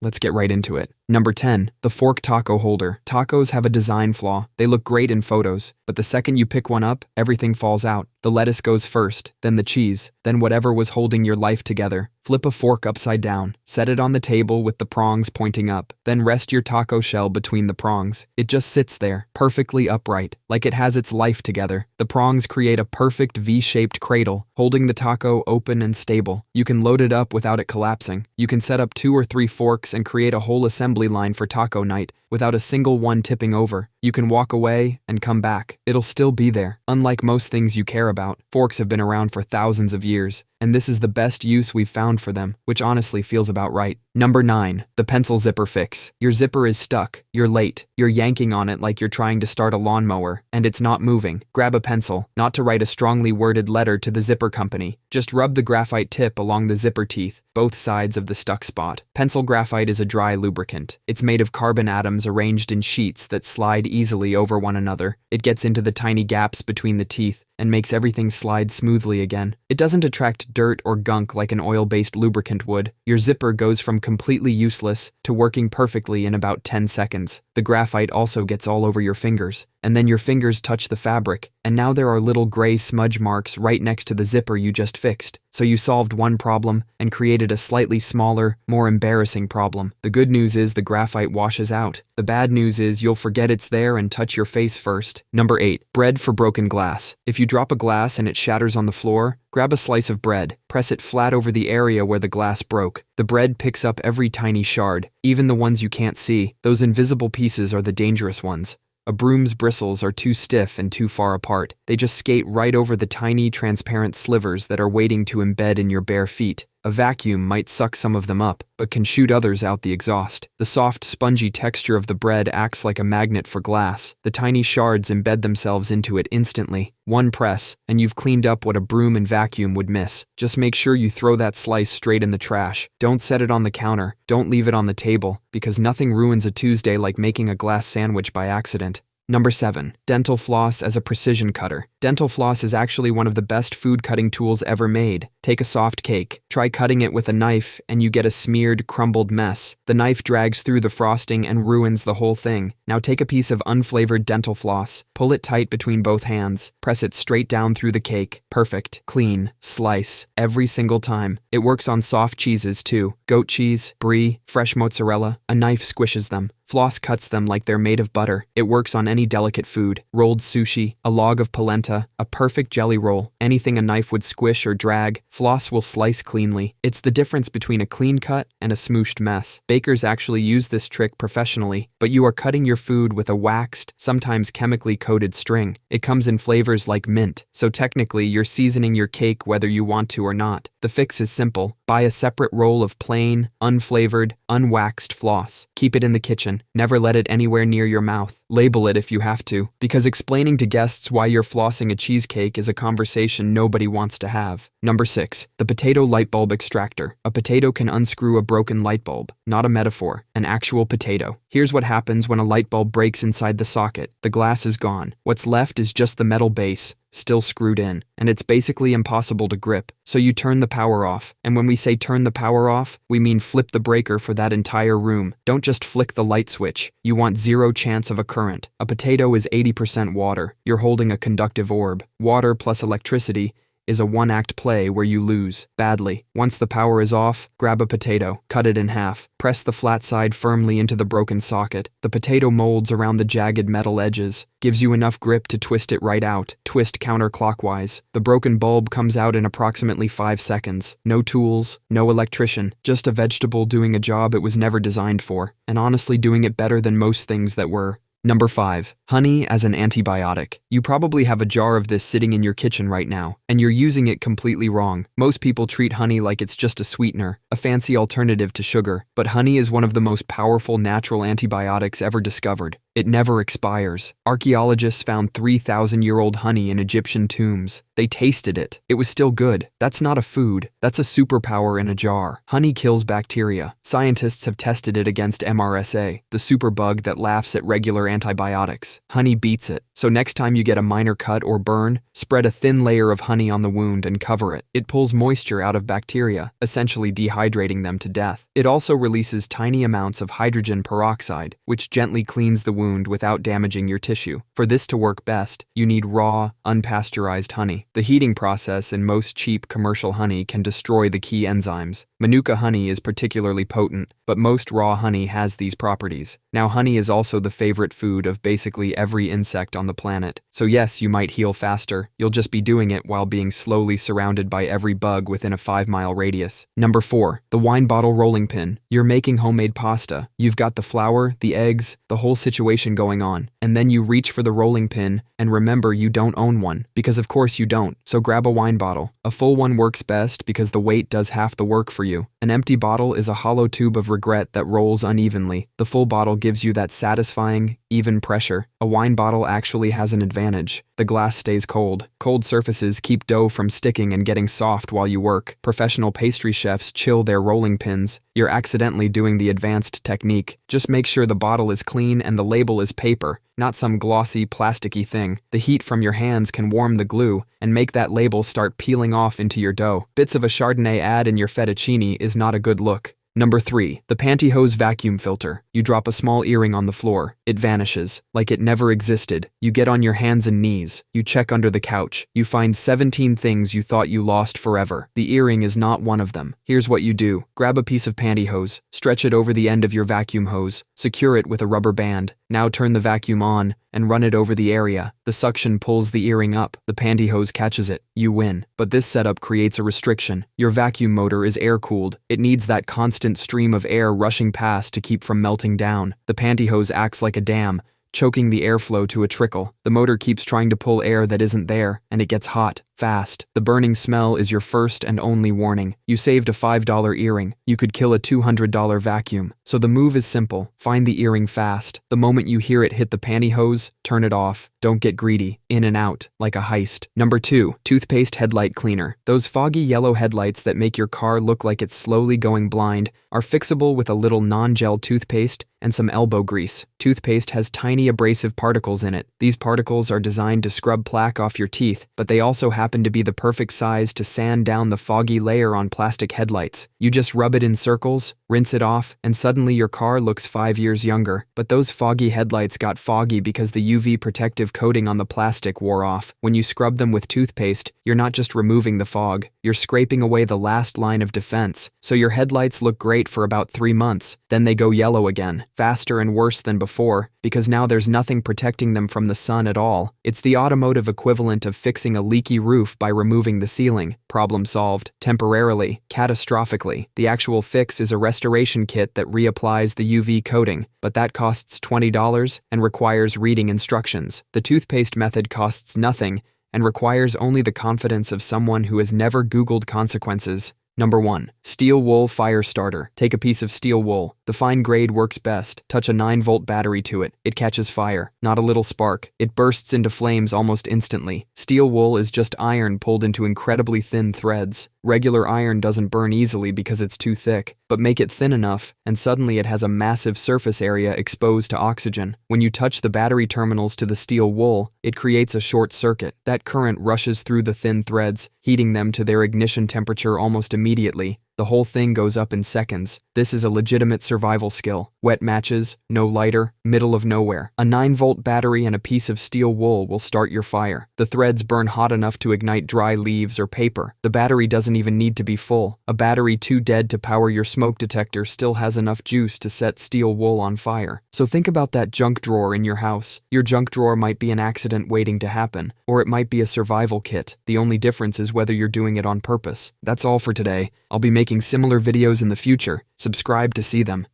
Let's get right into it. Number 10. The fork taco holder. Tacos have a design flaw. They look great in photos, but the second you pick one up, everything falls out. The lettuce goes first, then the cheese, then whatever was holding your life together. Flip a fork upside down. Set it on the table with the prongs pointing up. Then rest your taco shell between the prongs. It just sits there, perfectly upright, like it has its life together. The prongs create a perfect V-shaped cradle, holding the taco open and stable. You can load it up without it collapsing. You can set up 2 or 3 forks and create a whole assembly line for taco night without a single one tipping over. You can walk away and come back. It'll still be there. Unlike most things you care about, forks have been around for thousands of years, and this is the best use we've found for them, which honestly feels about right. Number 9. The pencil zipper fix. Your zipper is stuck. You're late. You're yanking on it like you're trying to start a lawnmower, and it's not moving. Grab a pencil, not to write a strongly worded letter to the zipper company. Just rub the graphite tip along the zipper teeth, both sides of the stuck spot. Pencil graphite is a dry lubricant. It's made of carbon atoms arranged in sheets that slide easily over one another. It gets into the tiny gaps between the teeth and makes everything slide smoothly again. It doesn't attract dirt or gunk like an oil-based lubricant would. Your zipper goes from completely useless to working perfectly in about 10 seconds. The graphite also gets all over your fingers, and then your fingers touch the fabric, and now there are little gray smudge marks right next to the zipper you just fixed. So you solved one problem and created a slightly smaller, more embarrassing problem. The good news is the graphite washes out. The bad news is you'll forget it's there and touch your face first. Number 8. Bread for broken glass. If you drop a glass and it shatters on the floor, grab a slice of bread, press it flat over the area where the glass broke. The bread picks up every tiny shard, even the ones you can't see. Those invisible pieces are the dangerous ones. A broom's bristles are too stiff and too far apart. They just skate right over the tiny, transparent slivers that are waiting to embed in your bare feet. A vacuum might suck some of them up, but can shoot others out the exhaust. The soft, spongy texture of the bread acts like a magnet for glass. The tiny shards embed themselves into it instantly. One press, and you've cleaned up what a broom and vacuum would miss. Just make sure you throw that slice straight in the trash. Don't set it on the counter. Don't leave it on the table, because nothing ruins a Tuesday like making a glass sandwich by accident. Number 7. Dental floss as a precision cutter. Dental floss is actually one of the best food cutting tools ever made. Take a soft cake, try cutting it with a knife, and you get a smeared, crumbled mess. The knife drags through the frosting and ruins the whole thing. Now take a piece of unflavored dental floss, pull it tight between both hands, press it straight down through the cake. Perfect, clean, slice, every single time. It works on soft cheeses too. Goat cheese, brie, fresh mozzarella. A knife squishes them. Floss cuts them like they're made of butter. It works on any delicate food. Rolled sushi, a log of polenta, a perfect jelly roll. Anything a knife would squish or drag, floss will slice cleanly. It's the difference between a clean cut and a smooshed mess. Bakers actually use this trick professionally, but you are cutting your food with a waxed, sometimes chemically coated string. It comes in flavors like mint, so technically you're seasoning your cake whether you want to or not. The fix is simple. Buy a separate roll of plain, unflavored, unwaxed floss. Keep it in the kitchen. Never let it anywhere near your mouth. Label it if you have to, because explaining to guests why you're flossing a cheesecake is a conversation nobody wants to have. Number 6. The potato light bulb extractor. A potato can unscrew a broken light bulb. Not a metaphor, an actual potato. Here's what happens when a light bulb breaks inside the socket. The glass is gone. What's left is just the metal base, still screwed in, and it's basically impossible to grip. So you turn the power off, and when we say turn the power off, we mean flip the breaker for that entire room. Don't just flick the light switch. You want zero chance of a current. A potato is 80% water. You're holding a conductive orb. Water plus electricity is a one-act play where you lose badly. Once the power is off, grab a potato, cut it in half, press the flat side firmly into the broken socket. The potato molds around the jagged metal edges, gives you enough grip to twist it right out. Twist counterclockwise. The broken bulb comes out in approximately 5 seconds. No tools, no electrician, just a vegetable doing a job it was never designed for, and honestly doing it better than most things that were. Number 5. Honey as an antibiotic. You probably have a jar of this sitting in your kitchen right now, and you're using it completely wrong. Most people treat honey like it's just a sweetener, a fancy alternative to sugar, but honey is one of the most powerful natural antibiotics ever discovered. It never expires. Archaeologists found 3,000-year-old honey in Egyptian tombs. They tasted it. It was still good. That's not a food. That's a superpower in a jar. Honey kills bacteria. Scientists have tested it against MRSA, the superbug that laughs at regular antibiotics. Honey beats it. So next time you get a minor cut or burn, spread a thin layer of honey on the wound and cover it. It pulls moisture out of bacteria, essentially dehydrating them to death. It also releases tiny amounts of hydrogen peroxide, which gently cleans the wound without damaging your tissue. For this to work best, you need raw, unpasteurized honey. The heating process in most cheap commercial honey can destroy the key enzymes. Manuka honey is particularly potent, but most raw honey has these properties. Now, honey is also the favorite food of basically every insect on the planet. So yes, you might heal faster. You'll just be doing it while being slowly surrounded by every bug within a 5-mile radius. Number 4. The wine bottle rolling pin. You're making homemade pasta. You've got the flour, the eggs, the whole situation going on. And then you reach for the rolling pin, and remember you don't own one. Because of course you don't. So grab a wine bottle. A full one works best because the weight does half the work for you. An empty bottle is a hollow tube of regret that rolls unevenly. The full bottle gives you that satisfying, even pressure. A wine bottle actually has an advantage. The glass stays cold. Cold surfaces keep dough from sticking and getting soft while you work. Professional pastry chefs chill their rolling pins. You're accidentally doing the advanced technique. Just make sure the bottle is clean and the label is paper, not some glossy, plasticky thing. The heat from your hands can warm the glue and make that label start peeling off into your dough. Bits of a Chardonnay ad in your fettuccine is not a good look. Number 3. The Pantyhose vacuum filter. You drop a small earring on the floor. It vanishes, like it never existed. You get on your hands and knees. You check under the couch. You find 17 things you thought you lost forever. The earring is not one of them. Here's what you do. Grab a piece of pantyhose. Stretch it over the end of your vacuum hose. Secure it with a rubber band. Now turn the vacuum on and run it over the area. The suction pulls the earring up. The pantyhose catches it. You win. But this setup creates a restriction. Your vacuum motor is air-cooled. It needs that constant stream of air rushing past to keep from melting down. The pantyhose acts like a dam, choking the airflow to a trickle. The motor keeps trying to pull air that isn't there, and it gets hot, fast. The burning smell is your first and only warning. You saved a $5 earring. You could kill a $200 vacuum. So the move is simple. Find the earring fast. The moment you hear it hit the pantyhose, turn it off. Don't get greedy. In and out, like a heist. Number 2. Toothpaste headlight cleaner. Those foggy yellow headlights that make your car look like it's slowly going blind are fixable with a little non-gel toothpaste and some elbow grease. Toothpaste has tiny abrasive particles in it. These particles are designed to scrub plaque off your teeth, but they also happen to be the perfect size to sand down the foggy layer on plastic headlights. You just rub it in circles, rinse it off, and suddenly your car looks 5 years younger. But those foggy headlights got foggy because the UV protective coating on the plastic wore off. When you scrub them with toothpaste, you're not just removing the fog, you're scraping away the last line of defense. So your headlights look great for about 3 months, then they go yellow again, faster and worse than before, because now there's nothing protecting them from the sun at all. It's the automotive equivalent of fixing a leaky roof by removing the ceiling. Problem solved. Temporarily. Catastrophically. The actual fix is a restoration kit that reapplies the UV coating, but that costs $20 and requires reading instructions. The toothpaste method costs nothing and requires only the confidence of someone who has never Googled consequences. Number 1. Steel wool fire starter. Take a piece of steel wool. The fine grade works best. Touch a 9-volt battery to it. It catches fire. Not a little spark. It bursts into flames almost instantly. Steel wool is just iron pulled into incredibly thin threads. Regular iron doesn't burn easily because it's too thick, but make it thin enough, and suddenly it has a massive surface area exposed to oxygen. When you touch the battery terminals to the steel wool, it creates a short circuit. That current rushes through the thin threads, heating them to their ignition temperature almost immediately. The whole thing goes up in seconds. This is a legitimate survival skill. Wet matches, no lighter, middle of nowhere. A 9-volt battery and a piece of steel wool will start your fire. The threads burn hot enough to ignite dry leaves or paper. The battery doesn't even need to be full. A battery too dead to power your smoke detector still has enough juice to set steel wool on fire. So think about that junk drawer in your house. Your junk drawer might be an accident waiting to happen, or it might be a survival kit. The only difference is whether you're doing it on purpose. That's all for today. I'll be making similar videos in the future. Subscribe to see them.